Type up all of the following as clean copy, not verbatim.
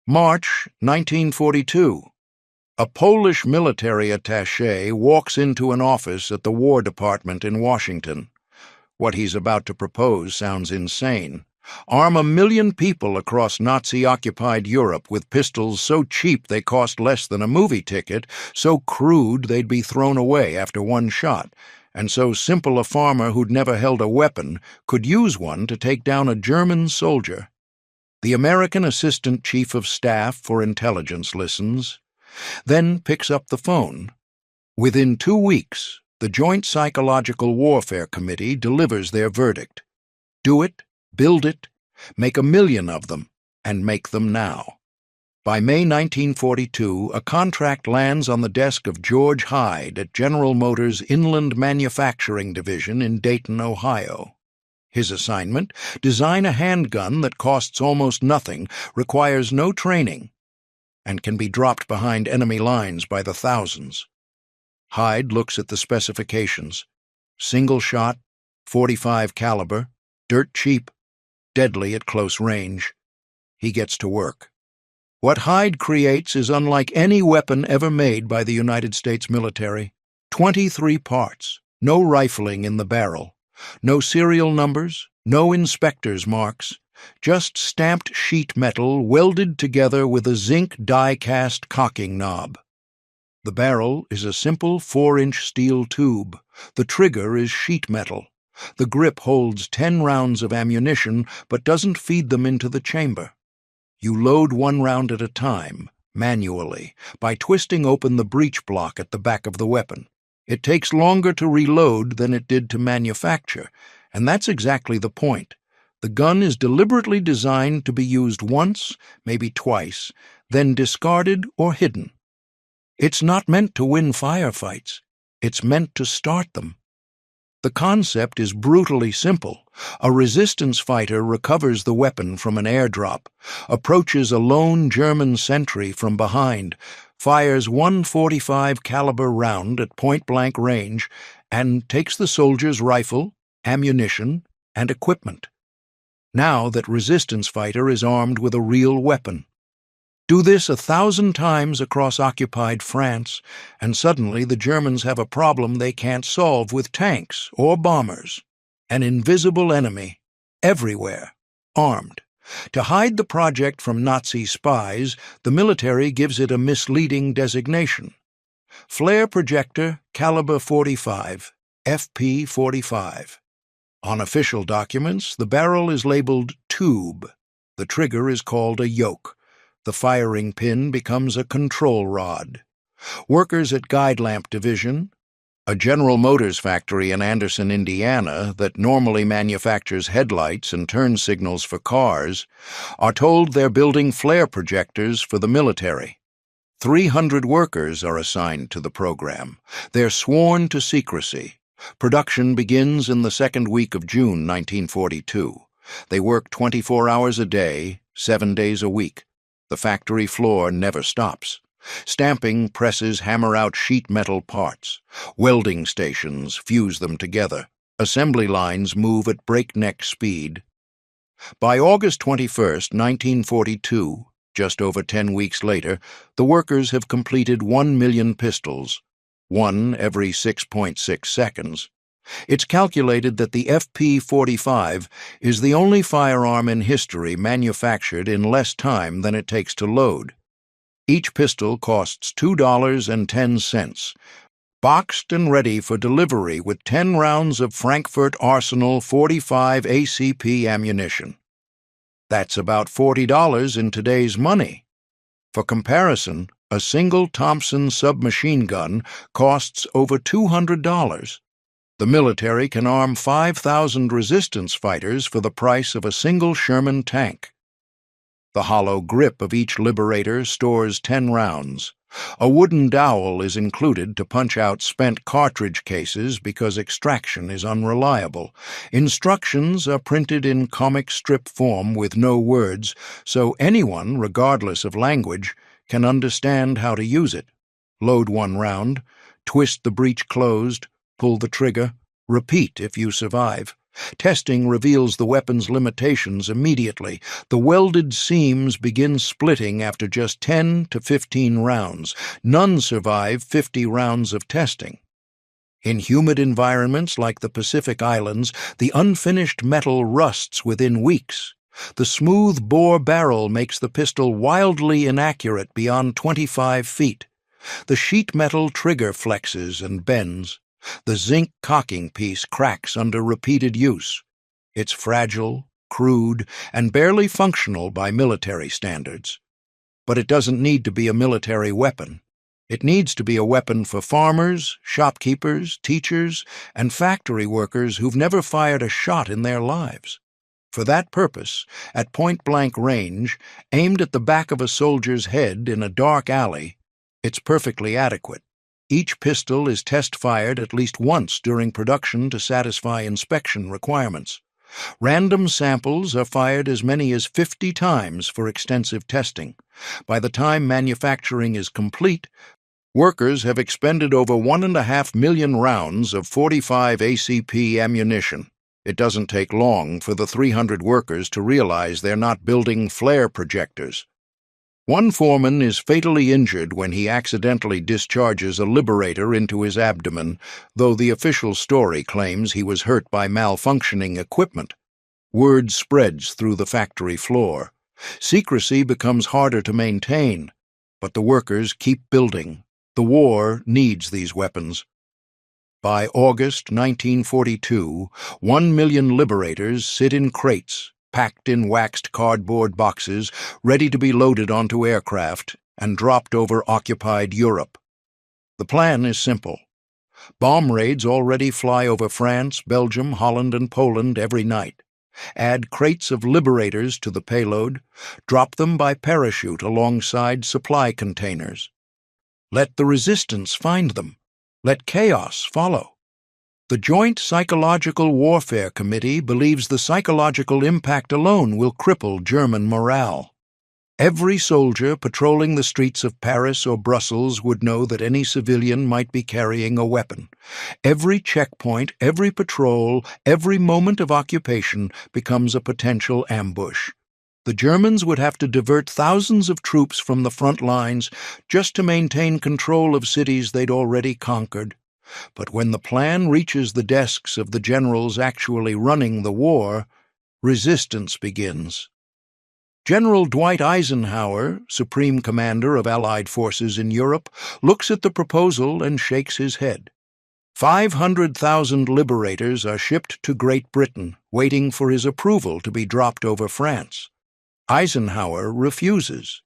March 1942. A Polish military attaché walks into an office at the War Department in Washington. What he's about to propose sounds insane. Arm 1 million people across Nazi-occupied Europe with pistols so cheap they cost less than a movie ticket, so crude they'd be thrown away after one shot, and so simple a farmer who'd never held a weapon could use one to take down a German soldier. The American Assistant Chief of Staff for Intelligence listens, then picks up the phone. Within 2 weeks, the Joint Psychological Warfare Committee delivers their verdict. Do it, build it, make 1 million of them, and make them now. By May 1942, a contract lands on the desk of George Hyde at General Motors' Inland Manufacturing Division in Dayton, Ohio. His assignment: design a handgun that costs almost nothing, requires no training, and can be dropped behind enemy lines by the thousands. Hyde looks at the specifications. Single shot, .45 caliber, dirt cheap, deadly at close range. He gets to work. What Hyde creates is unlike any weapon ever made by the United States military. 23 parts, no rifling in the barrel. No serial numbers, no inspector's marks, just stamped sheet metal welded together with a zinc die-cast cocking knob. The barrel is a simple 4-inch steel tube. The trigger is sheet metal. The grip holds 10 rounds of ammunition but doesn't feed them into the chamber. You load 1 round at a time, manually, by twisting open the breech block at the back of the weapon. It takes longer to reload than it did to manufacture, and that's exactly the point. The gun is deliberately designed to be used once, maybe twice, then discarded or hidden. It's not meant to win firefights. It's meant to start them. The concept is brutally simple. A resistance fighter recovers the weapon from an airdrop, approaches a lone German sentry from behind, fires one .45 caliber round at point-blank range, and takes the soldier's rifle, ammunition, and equipment. Now that resistance fighter is armed with a real weapon. Do this 1,000 times across occupied France, and suddenly the Germans have a problem they can't solve with tanks or bombers. An invisible enemy, everywhere, armed. To hide the project from Nazi spies, the military gives it a misleading designation. Flare projector, caliber .45, FP45. On official documents, the barrel is labeled tube. The trigger is called a yoke. The firing pin becomes a control rod. Workers at Guide Lamp Division, a General Motors factory in Anderson, Indiana, that normally manufactures headlights and turn signals for cars, are told they're building flare projectors for the military. 300 workers are assigned to the program. They're sworn to secrecy. Production begins in the second week of June 1942. They work 24 hours a day, 7 days a week. The factory floor never stops. Stamping presses hammer out sheet metal parts. Welding stations fuse them together. Assembly lines move at breakneck speed. By August 21, 1942, just over 10 weeks later, the workers have completed 1 million pistols, one every 6.6 seconds. It's calculated that the FP45 is the only firearm in history manufactured in less time than it takes to load. Each pistol costs $2.10, boxed and ready for delivery with 10 rounds of Frankfurt Arsenal .45 ACP ammunition. That's about $40 in today's money. For comparison, a single Thompson submachine gun costs over $200. The military can arm 5,000 resistance fighters for the price of a single Sherman tank. The hollow grip of each Liberator stores 10 rounds. A wooden dowel is included to punch out spent cartridge cases because extraction is unreliable. Instructions are printed in comic strip form with no words, so anyone, regardless of language, can understand how to use it. Load 1 round, twist the breech closed, pull the trigger, repeat if you survive. Testing reveals the weapon's limitations immediately. The welded seams begin splitting after just 10 to 15 rounds. None survive 50 rounds of testing. In humid environments like the Pacific Islands, the unfinished metal rusts within weeks. The smooth bore barrel makes the pistol wildly inaccurate beyond 25 feet. The sheet metal trigger flexes and bends. The zinc cocking piece cracks under repeated use. It's fragile, crude, and barely functional by military standards. But it doesn't need to be a military weapon. It needs to be a weapon for farmers, shopkeepers, teachers, and factory workers who've never fired a shot in their lives. For that purpose, at point-blank range, aimed at the back of a soldier's head in a dark alley, it's perfectly adequate. Each pistol is test-fired at least once during production to satisfy inspection requirements. Random samples are fired as many as 50 times for extensive testing. By the time manufacturing is complete, workers have expended over 1.5 million rounds of 45 ACP ammunition. It doesn't take long for the 300 workers to realize they're not building flare projectors. One foreman is fatally injured when he accidentally discharges a Liberator into his abdomen, though the official story claims he was hurt by malfunctioning equipment. Word spreads through the factory floor. Secrecy becomes harder to maintain, but the workers keep building. The war needs these weapons. By August 1942, 1 million Liberators sit in crates, packed in waxed cardboard boxes, ready to be loaded onto aircraft and dropped over occupied Europe. The plan is simple. Bomb raids already fly over France, Belgium, Holland, and Poland every night. Add crates of Liberators to the payload, drop them by parachute alongside supply containers. Let the resistance find them. Let chaos follow. The Joint Psychological Warfare Committee believes the psychological impact alone will cripple German morale. Every soldier patrolling the streets of Paris or Brussels would know that any civilian might be carrying a weapon. Every checkpoint, every patrol, every moment of occupation becomes a potential ambush. The Germans would have to divert thousands of troops from the front lines just to maintain control of cities they'd already conquered. But when the plan reaches the desks of the generals actually running the war, resistance begins. General Dwight Eisenhower, Supreme Commander of Allied forces in Europe, looks at the proposal and shakes his head. 500,000 Liberators are shipped to Great Britain, waiting for his approval to be dropped over France. Eisenhower refuses.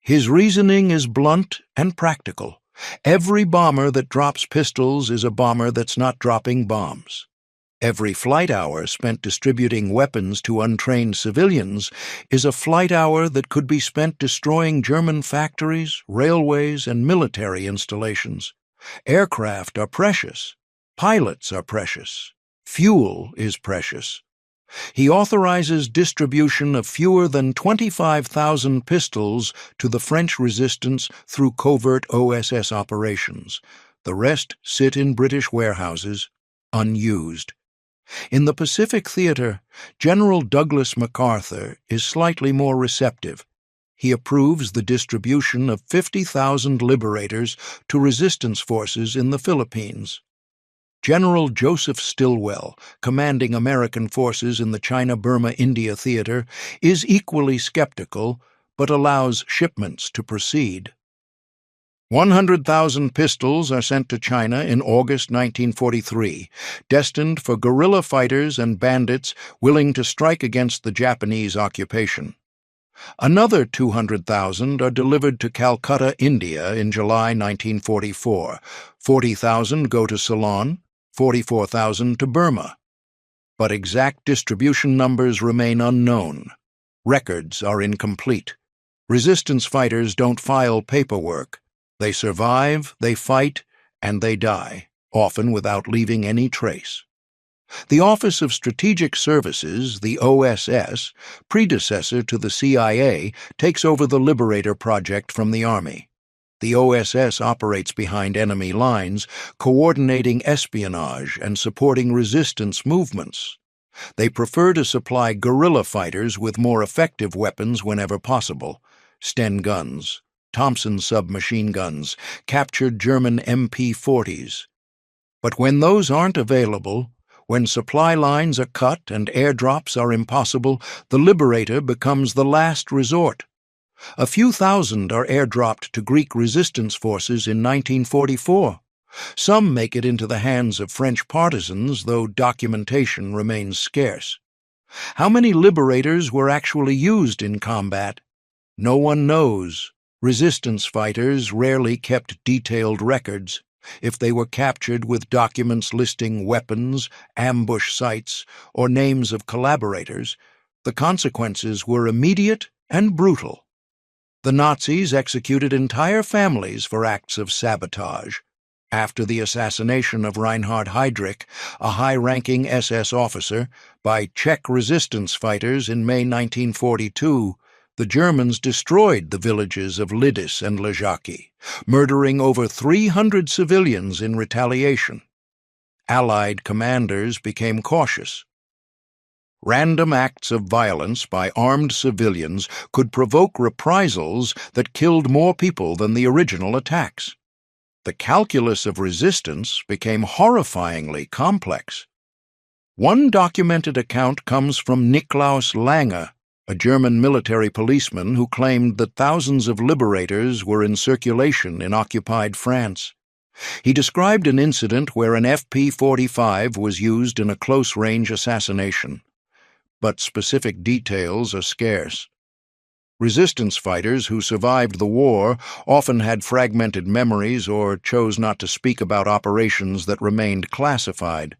His reasoning is blunt and practical. Every bomber that drops pistols is a bomber that's not dropping bombs. Every flight hour spent distributing weapons to untrained civilians is a flight hour that could be spent destroying German factories, railways, and military installations. Aircraft are precious. Pilots are precious. Fuel is precious. He authorizes distribution of fewer than 25,000 pistols to the French resistance through covert OSS operations. The rest sit in British warehouses, unused. In the Pacific Theater, General Douglas MacArthur is slightly more receptive. He approves the distribution of 50,000 Liberators to resistance forces in the Philippines. General Joseph Stilwell, commanding American forces in the China-Burma-India theater, is equally skeptical, but allows shipments to proceed. 100,000 pistols are sent to China in August 1943, destined for guerrilla fighters and bandits willing to strike against the Japanese occupation. Another 200,000 are delivered to Calcutta, India in July 1944. 40,000 go to Ceylon, 44,000 to Burma. But exact distribution numbers remain unknown. Records are incomplete. Resistance fighters don't file paperwork. They survive, they fight, and they die, often without leaving any trace. The Office of Strategic Services, the OSS, predecessor to the CIA, takes over the Liberator project from the Army. The OSS operates behind enemy lines, coordinating espionage and supporting resistance movements. They prefer to supply guerrilla fighters with more effective weapons whenever possible: Sten guns, Thompson submachine guns, captured German MP-40s. But when those aren't available, when supply lines are cut and airdrops are impossible, the Liberator becomes the last resort. A few thousand are airdropped to Greek resistance forces in 1944. Some make it into the hands of French partisans, though documentation remains scarce. How many Liberators were actually used in combat? No one knows. Resistance fighters rarely kept detailed records. If they were captured with documents listing weapons, ambush sites, or names of collaborators, the consequences were immediate and brutal. The Nazis executed entire families for acts of sabotage. After the assassination of Reinhard Heydrich, a high-ranking SS officer, by Czech resistance fighters in May 1942, the Germans destroyed the villages of Lidis and Ležáky, murdering over 300 civilians in retaliation. Allied commanders became cautious. Random acts of violence by armed civilians could provoke reprisals that killed more people than the original attacks. The calculus of resistance became horrifyingly complex. One documented account comes from Niklaus Lange, a German military policeman who claimed that thousands of liberators were in circulation in occupied France. He described an incident where an FP-45 was used in a close-range assassination, but specific details are scarce. Resistance fighters who survived the war often had fragmented memories or chose not to speak about operations that remained classified.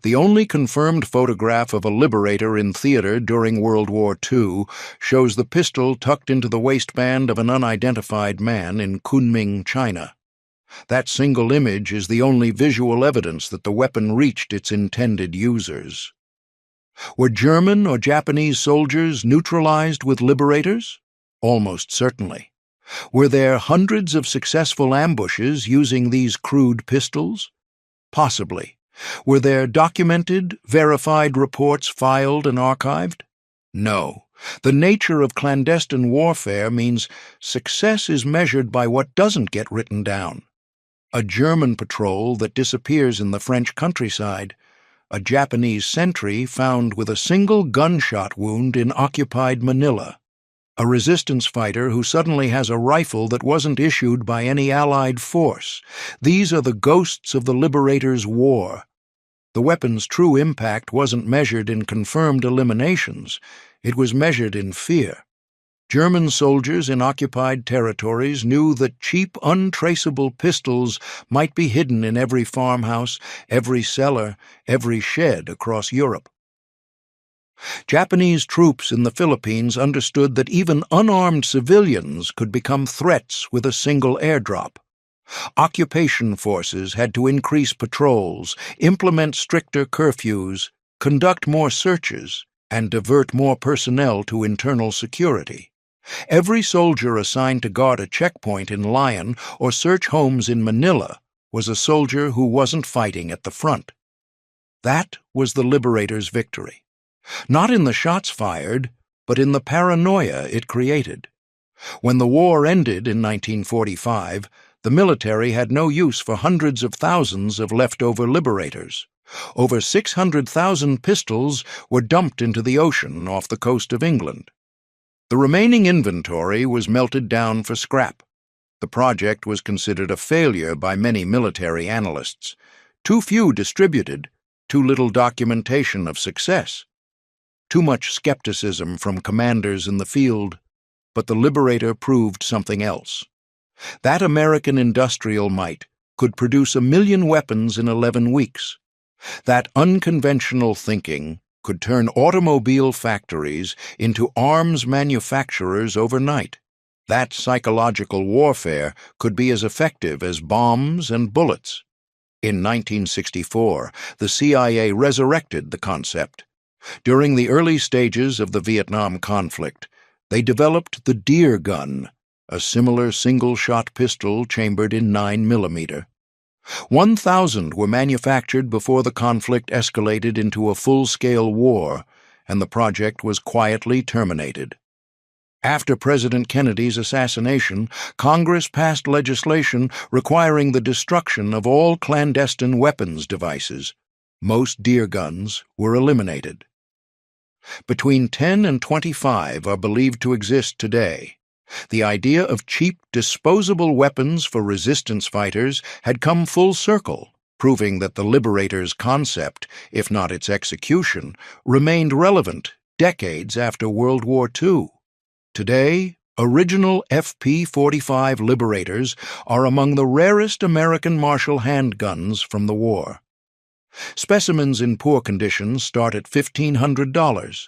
The only confirmed photograph of a Liberator in theater during World War II shows the pistol tucked into the waistband of an unidentified man in Kunming, China. That single image is the only visual evidence that the weapon reached its intended users. Were German or Japanese soldiers neutralized with Liberators? Almost certainly. Were there hundreds of successful ambushes using these crude pistols? Possibly. Were there documented, verified reports filed and archived? No. The nature of clandestine warfare means success is measured by what doesn't get written down. A German patrol that disappears in the French countryside, a Japanese sentry found with a single gunshot wound in occupied Manila, a resistance fighter who suddenly has a rifle that wasn't issued by any Allied force. These are the ghosts of the Liberator's war. The weapon's true impact wasn't measured in confirmed eliminations. It was measured in fear. German soldiers in occupied territories knew that cheap, untraceable pistols might be hidden in every farmhouse, every cellar, every shed across Europe. Japanese troops in the Philippines understood that even unarmed civilians could become threats with a single airdrop. Occupation forces had to increase patrols, implement stricter curfews, conduct more searches, and divert more personnel to internal security. Every soldier assigned to guard a checkpoint in Lyon or search homes in Manila was a soldier who wasn't fighting at the front. That was the Liberator's victory. Not in the shots fired, but in the paranoia it created. When the war ended in 1945, the military had no use for hundreds of thousands of leftover Liberators. Over 600,000 pistols were dumped into the ocean off the coast of England. The remaining inventory was melted down for scrap. The project was considered a failure by many military analysts. Too few distributed, too little documentation of success. Too much skepticism from commanders in the field, but the Liberator proved something else. That American industrial might could produce 1 million weapons in 11 weeks. That unconventional thinking could turn automobile factories into arms manufacturers overnight. That psychological warfare could be as effective as bombs and bullets. In 1964, the CIA resurrected the concept. During the early stages of the Vietnam conflict, they developed the Deer gun, a similar single-shot pistol chambered in 9mm. 1,000 were manufactured before the conflict escalated into a full-scale war, and the project was quietly terminated. After President Kennedy's assassination, Congress passed legislation requiring the destruction of all clandestine weapons devices. Most deer guns were eliminated. Between 10 and 25 are believed to exist today. The idea of cheap, disposable weapons for resistance fighters had come full circle, proving that the Liberator's concept, if not its execution, remained relevant decades after World War II. Today, original FP-45 Liberators are among the rarest American Marshall handguns from the war. Specimens in poor condition start at $1,500.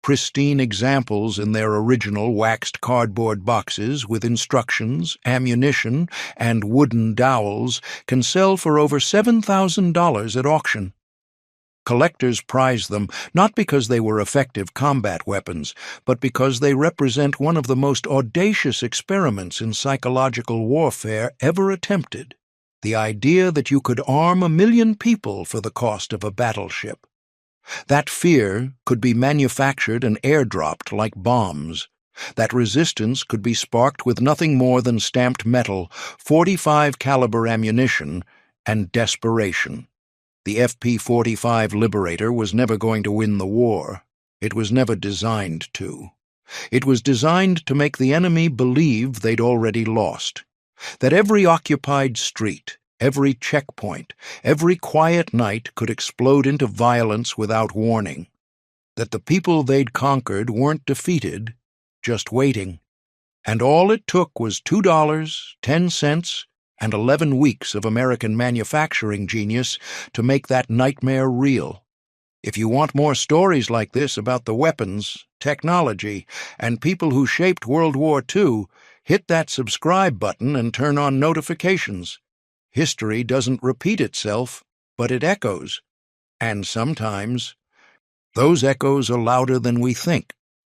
Pristine examples in their original waxed cardboard boxes with instructions, ammunition, and wooden dowels can sell for over $7,000 at auction. Collectors prize them not because they were effective combat weapons, but because they represent one of the most audacious experiments in psychological warfare ever attempted. The idea that you could arm 1 million people for the cost of a battleship. That fear could be manufactured and airdropped like bombs. That resistance could be sparked with nothing more than stamped metal, .45 caliber ammunition, and desperation. The FP-45 Liberator was never going to win the war. It was never designed to. It was designed to make the enemy believe they'd already lost. That every occupied street, every checkpoint, every quiet night could explode into violence without warning. That the people they'd conquered weren't defeated, just waiting. And all it took was $2, 10 cents, and 11 weeks of American manufacturing genius to make that nightmare real. If you want more stories like this about the weapons, technology, and people who shaped World War II, hit that subscribe button and turn on notifications. History doesn't repeat itself, but it echoes. And sometimes, those echoes are louder than we think.